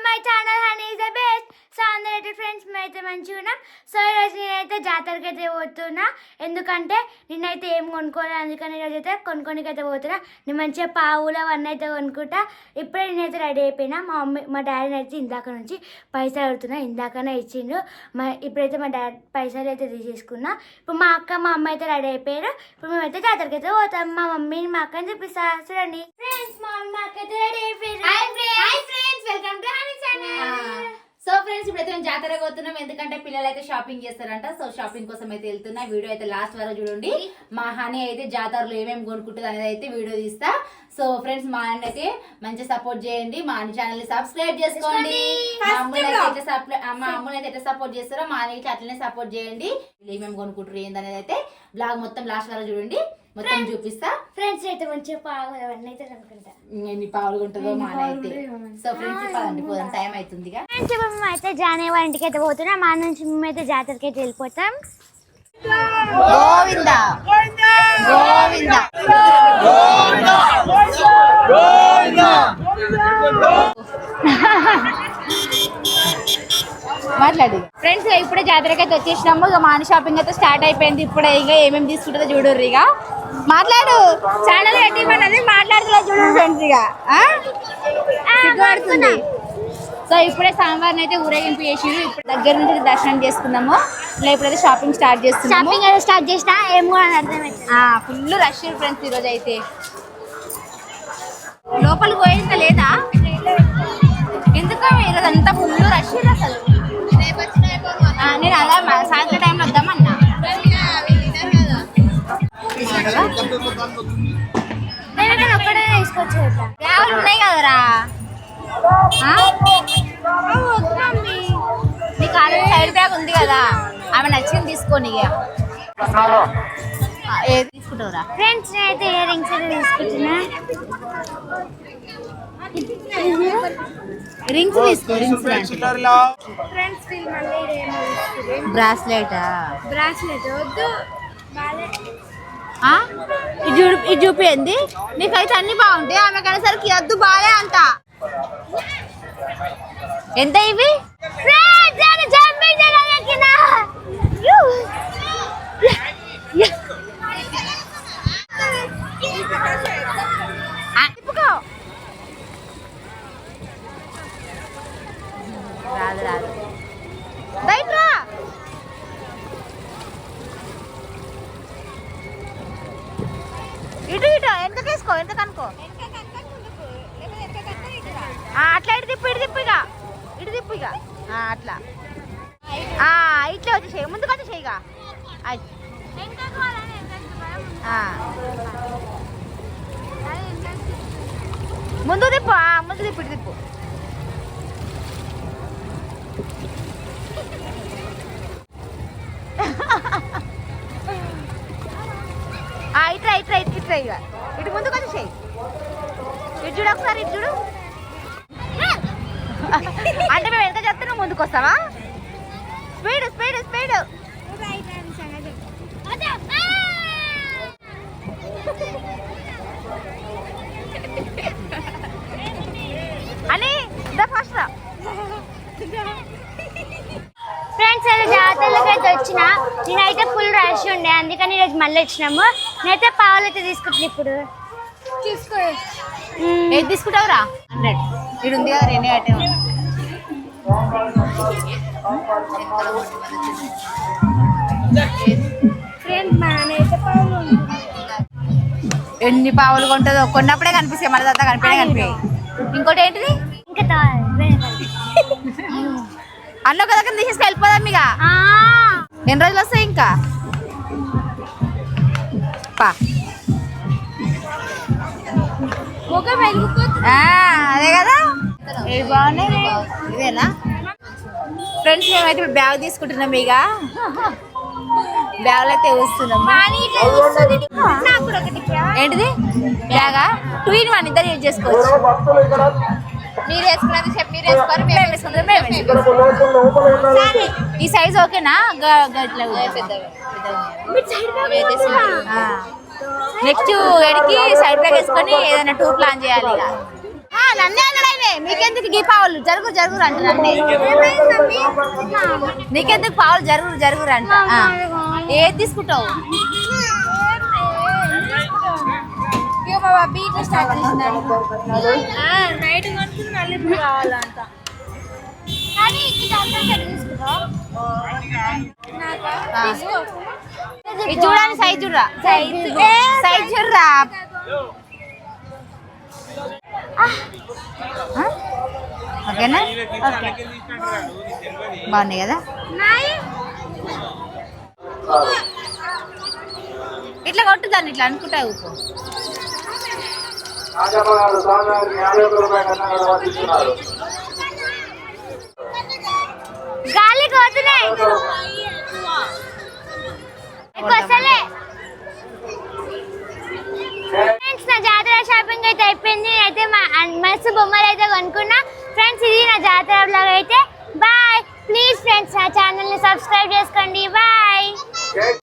My channel Honey is the best. So అందరైతే friends మేమైతే మంచిగా ఉన్నాం. సో ఈరోజు నేనైతే జాతరకి అయితే పోతున్నా. ఎందుకంటే నిన్నైతే ఏం కొనుక్కోవాలి, అందుకని ఈరోజు అయితే కొనుక్కోనికి అయితే పోతున్నా. నేను మంచిగా పావులు అవన్నీ అయితే కొనుక్కుంటా. ఇప్పుడే నేనైతే రెడీ అయిపోయినా. మా డాడీని అయితే ఇందాక నుంచి పైసలు అడుగుతున్నా, ఇందాకనే ఇచ్చిండు. ఇప్పుడైతే మా డాడీ పైసలు అయితే తీసేసుకున్నా. ఇప్పుడు మా అక్క మా అమ్మ అయితే రెడీ అయిపోయారు. ఇప్పుడు మేమైతే జాతరకి అయితే పోతాం. మా మమ్మీని మా అక్కని చూపిస్తా చూడండి. ఫ్రెండ్స్ మా అమ్మ అక్క అయితే రెడీ అయిపోయారు. Welcome to honey channel. So friends ఇప్పుడైతే మేము జాతరకు పోతున్నాం. ఎందుకంటే పిల్లలు అయితే షాపింగ్ చేస్తారంట. సో షాపింగ్ కోసం అయితే వెళ్తున్నా. వీడియో అయితే లాస్ట్ వరకు చూడండి. మా హనీ అయితే జాతరలో ఏమేమి కొనుక్కుంటుంది అనేది అయితే వీడియో తీస్తా. సో ఫ్రెండ్స్ మా అన్న అయితే మంచి సపోర్ట్ చేయండి. మా అన్న ఛానల్ ని సబ్స్క్రైబ్ చేసుకోండి. మా అమ్ములు అయితే ఎట్లా సపోర్ట్ చేస్తారో మా అన్న అట్లనే సపోర్ట్ చేయండి. ఏమేమి కొనుక్కుంటారు ఏందనేది అయితే బ్లాగ్ మొత్తం లాస్ట్ వరకు చూడండి. మొత్తం చూపిస్తా. ఫ్రెండ్స్ అయితే మంచిగా పావులు అవన్నీ అయితే కనుక్కుంటా. ఎన్ని పావులు ఉంటుందో మా అన్న అయితే. సో ఫ్రెండ్స్ పదండి పోదాం, టైం అవుతుంది. ఫ్రెండ్స్ ఇప్పుడు మేము అయితే జానే వాళ్ళ ఇంటికి అయితే పోతున్నాం. మా నుంచి మేమైతే జాతరకి అయితే వెళ్ళిపోతాం. గోవింద గోవింద మాట్లాడు. ఫ్రెండ్స్ ఇప్పుడే జాతరకి అయితే వచ్చేసినాము. ఇక మాని షాపింగ్ అయితే స్టార్ట్ అయిపోయింది. ఇప్పుడే ఇక ఏమేమి తీసుకుంటుందో చూడరు. ఇక మాట్లాడు, ఛానల్ పెట్టిమన్నది మాట్లాడుతున్నా చూడరు ఫ్రెండ్స్. ఇక సిగ్గుపడుతుంది. సో ఇప్పుడే సాంబార్ని అయితే ఊరేగింపు చేసిరు. ఇప్పుడు దగ్గర నుంచి దర్శనం చేసుకున్నాము. ఇలా ఇప్పుడైతే షాపింగ్ స్టార్ట్ చేస్తున్నాము. షాపింగ్ అయితే స్టార్ట్ చేసినా ఏం కూడా అర్థమైంది. ఫుల్ రష్ ఫ్రెండ్స్ ఈరోజు అయితే. లోపలికి పోయేంత లేదా? ఎందుకు ఈరోజు అంతా ఫుల్ రష్ అసలు. నేను అలా సాయంత్రం టైంలో వద్దామన్నా. ఒక్కడే తీసుకొచ్చి బ్యాగులు ఉన్నాయి కదరా. నీకు ఆల్రెడీ సైడ్ బ్యాగ్ ఉంది కదా, ఆమె నచ్చింది తీసుకోని. ఏది తీసుకుంటావురా? ఫ్రెండ్స్ నేనైతే ఇయర్ రింగ్స్ అయితే తీసుకుంటున్నా. రింగ్స్ తీసుకో. రింగ్స్ ఫ్రెండ్స్ బ్రాస్లెట్ వద్దు. ఇది చూపింది. నీకైతే అన్ని బాగుంటాయి, ఆమె కనేసరికి వద్దు బాలే అంట. ఎంత ఇవి? రాదు రాదు బయట రా. ఇటు ఇటు ఎంత తీసుకో, ఎంత కనుకో. అట్లా ఇటు తిప్పు, ఇటు తిప్పు. ఇటు తిప్పు ఇక అట్లా. ఇట్లా వచ్చేసేయి, ముందుకు వచ్చేసేయిగా. ముందు తిప్పు, ముందు తిప్పు, ఇటు తిప్పు. ఇట్లా ఇట్లా ఇట్లా ఇక ఇటు ముందుకు వచ్చేసేయి. ఇటు చూడు ఒకసారి, ఇటు చూడు. అంటే మేము ఎంత చెప్తే నువ్వు ముందుకు వస్తావా? Speed speed speed. అని ఫస్ట్ రా. ఫ్రెండ్స్ అది జాతరలోకి అయితే వచ్చిన. నేనైతే ఫుల్ రష్ ఉండే, అందుకని ఈరోజు మళ్ళీ వచ్చినాము. నేనైతే పావులు అయితే తీసుకుంటున్నా. ఇప్పుడు తీసుకో. ఏది తీసుకుంటావురా? 100 ఇది ఉంది కదా, 2 ఐటమ్. ఎన్ని పావులు కొంటుందో కొన్నప్పుడే కనిపిస్తాయి, మన దాకా కనిపించాయి. ఇంకోటి ఏంటిది? ఇంకా అన్న ఒక దగ్గర తీసేసి వెళ్ళిపోదాం. ఇక ఎన్ని రోజులు వస్తాయి ఇంకా? అదే కదా, బాగున్నాయి. ఇదేనా ఫ్రెండ్స్? మేమైతే ఇప్పుడు బ్యాగ్ తీసుకుంటున్నాం. ఇక బ్యాగులు అయితే వస్తున్నాం. ఏంటిది బ్యాగా? 2 in 1 ఇద్దరు యూజ్ చేసుకోవచ్చు. మీరు వేసుకున్నది చెప్పి మీరు వేసుకోరు, మేము వేసుకున్నది మేము వేసుకోవచ్చు. ఈ సైజ్ ఓకేనా? నెక్స్ట్ ఎడికి సైడ్ బ్యాగ్ వేసుకొని ఏదైనా టూర్ ప్లాన్ చేయాలి. ఇక నన్నే అన్నాడే మీకెందుకు గీ పావులు జరుగురు జరుగురు అంట నన్నే నీకెందుకు పావులు జరుగురు జరుగురు అంట ఏది తీసుకుంటావు నైట్ కొనుక్కుని మళ్ళీ ఇప్పుడు కావాలంట కానీ ఇది చూడండి సైజ్ చూడరా సైజ్ చూడరా ఓకేనా బాగున్నాయి కదా ఇట్లా కొట్టుదాన్ని ఇట్లా అనుకుంటా ఊపు గాలి కోతున్నాయి ఫ్రెండ్స్ నా జాతర షాపింగ్ అయితే అయిపోయింది అయితే మస్తు బొమ్మలు అయితే కొనుక్కున్నా ఫ్రెండ్స్ ఇది నా జాతర బ్లాగ్ అయితే బాయ్ ప్లీజ్ ఫ్రెండ్స్ నా ఛానల్ని సబ్స్క్రైబ్ చేసుకోండి బాయ్